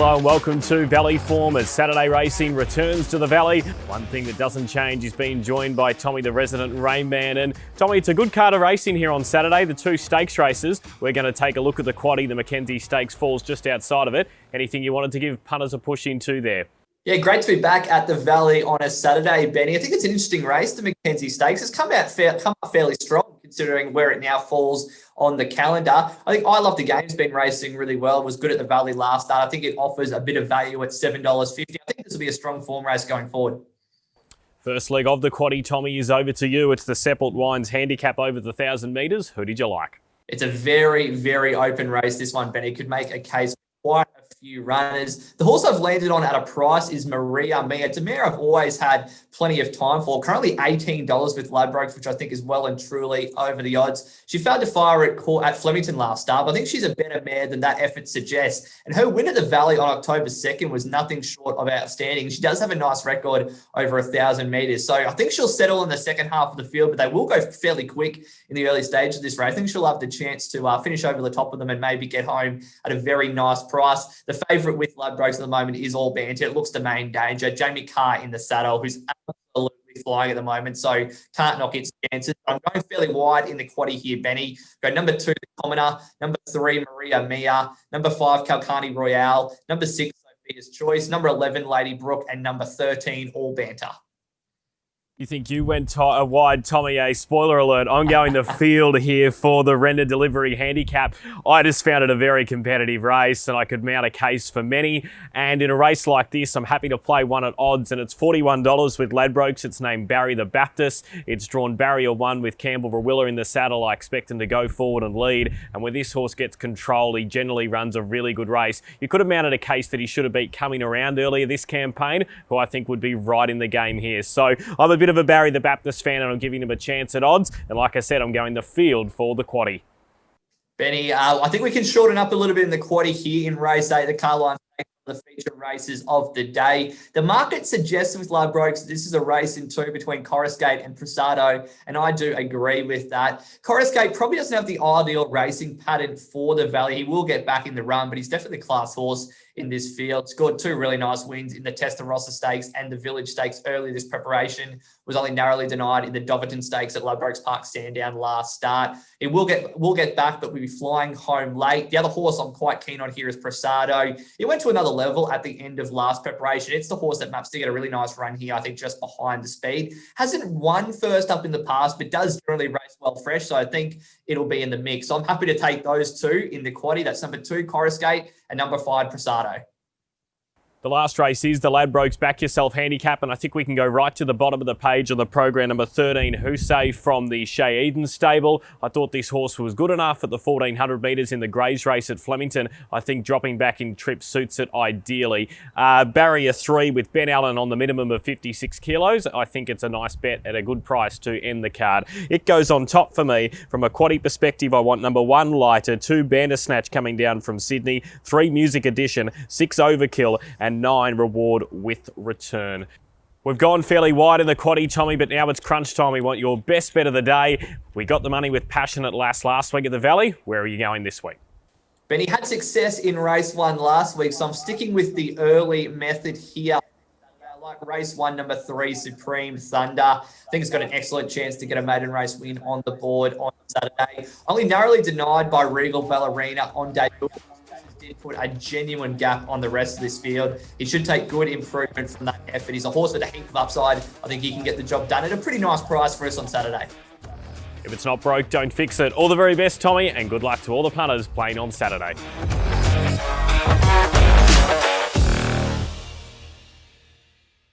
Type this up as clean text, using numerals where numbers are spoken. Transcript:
Hello and welcome to Valley Form as Saturday racing returns to the Valley. One thing that doesn't change is being joined by Tommy, the resident rain man. And Tommy, it's a good card of racing here on Saturday, the two stakes races. We're going to take a look at the quaddie. The Mackenzie Stakes falls just outside of it. Anything you wanted to give punters a push into there? Yeah, great to be back at the Valley on a Saturday, Benny. I think it's an interesting race, the Mackenzie Stakes. It's come up fairly strong considering where it now falls on the calendar. I think I Love the Game's been racing really well. It was good at the Valley last start. I think it offers a bit of value at $7.50. I think this will be a strong form race going forward. First leg of the quaddie, Tommy, is over to you. It's the Seppelt Wines handicap over the 1,000 metres. Who did you like? It's a very, very open race, this one, Benny. Could make a case quite a few runners. The horse I've landed on at a price is Maria Mia. It's a mare I've always had plenty of time for. Currently $18 with Ladbrokes, which I think is well and truly over the odds. She failed to fire at Flemington last start, but I think she's a better mare than that effort suggests. And her win at the Valley on October 2nd was nothing short of outstanding. She does have a nice record over 1,000 metres. So I think she'll settle in the second half of the field, but they will go fairly quick in the early stage of this race. I think she'll have the chance to finish over the top of them and maybe get home at a very nice price. The favourite with Ladbrokes at the moment is All Banter. It looks the main danger. Jamie Carr in the saddle, who's absolutely flying at the moment, so can't knock its chances. I'm going fairly wide in the quaddie here, Benny. Go number 2, the Commoner. Number 3, Maria Mia. Number 5, Calcani Royale. Number 6, Sophia's Choice. Number 11, Lady Brooke. And number 13, All Banter. You think you went wide, Tommy? A spoiler alert, I'm going the field here for the Render Delivery handicap. I just found it a very competitive race and I could mount a case for many. And in a race like this, I'm happy to play one at odds, and it's $41 with Ladbrokes. It's named Barry the Baptist. It's drawn barrier 1 with Campbell Rawiller in the saddle. I expect him to go forward and lead. And when this horse gets control, he generally runs a really good race. You could have mounted a case that he should have beat Coming Around earlier this campaign, who I think would be right in the game here. So I'm a bit of a Barry the Baptist fan and I'm giving him a chance at odds. And like I said, I'm going the field for the quaddie. Benny, I think we can shorten up a little bit in the quaddie here in race 8, the Carline, the feature races of the day. The market suggests with Ladbrokes this is a race in 2 between Coruscate and Prasado, and I do agree with that. Coruscate probably doesn't have the ideal racing pattern for the Valley. He will get back in the run, but he's definitely a class horse in this field. Scored 2 really nice wins in the Testarossa Stakes and the Village Stakes early this preparation. Was only narrowly denied in the Doverton Stakes at Ladbrokes Park Sandown last start. It will get back, but we'll be flying home late. The other horse I'm quite keen on here is Prasado. It went to another level at the end of last preparation. It's the horse that maps to get a really nice run here, I think, just behind the speed. Hasn't won first up in the past, but does generally race well fresh, so I think it'll be in the mix. So I'm happy to take those 2 in the quaddie. That's number 2, Coruscate, and number 5, Prasado. The last race is the Ladbrokes Back Yourself handicap, and I think we can go right to the bottom of the page on the program. Number 13, Husay from the Shea Eden stable. I thought this horse was good enough at the 1,400 metres in the Greys race at Flemington. I think dropping back in trip suits it ideally. Barrier 3 with Ben Allen on the minimum of 56 kilos. I think it's a nice bet at a good price to end the card. It goes on top for me. From a quaddie perspective, I want number 1, Lighter, 2, Bandersnatch coming down from Sydney, 3, Music Edition, 6, Overkill, and 9, Reward with Return. We've gone fairly wide in the quaddie, Tommy, but now it's crunch time. We want your best bet of the day. We got the money with Passionate last week at the Valley. Where are you going this week? Benny had success in race 1 last week, so I'm sticking with the early method here. I like race 1, number 3, Supreme Thunder. I think it's got an excellent chance to get a maiden race win on the board on Saturday. Only narrowly denied by Regal Ballerina on debut. Did put a genuine gap on the rest of this field. He should take good improvement from that effort. He's a horse with a heap of upside. I think he can get the job done at a pretty nice price for us on Saturday. If it's not broke, don't fix it. All the very best, Tommy, and good luck to all the punters playing on Saturday.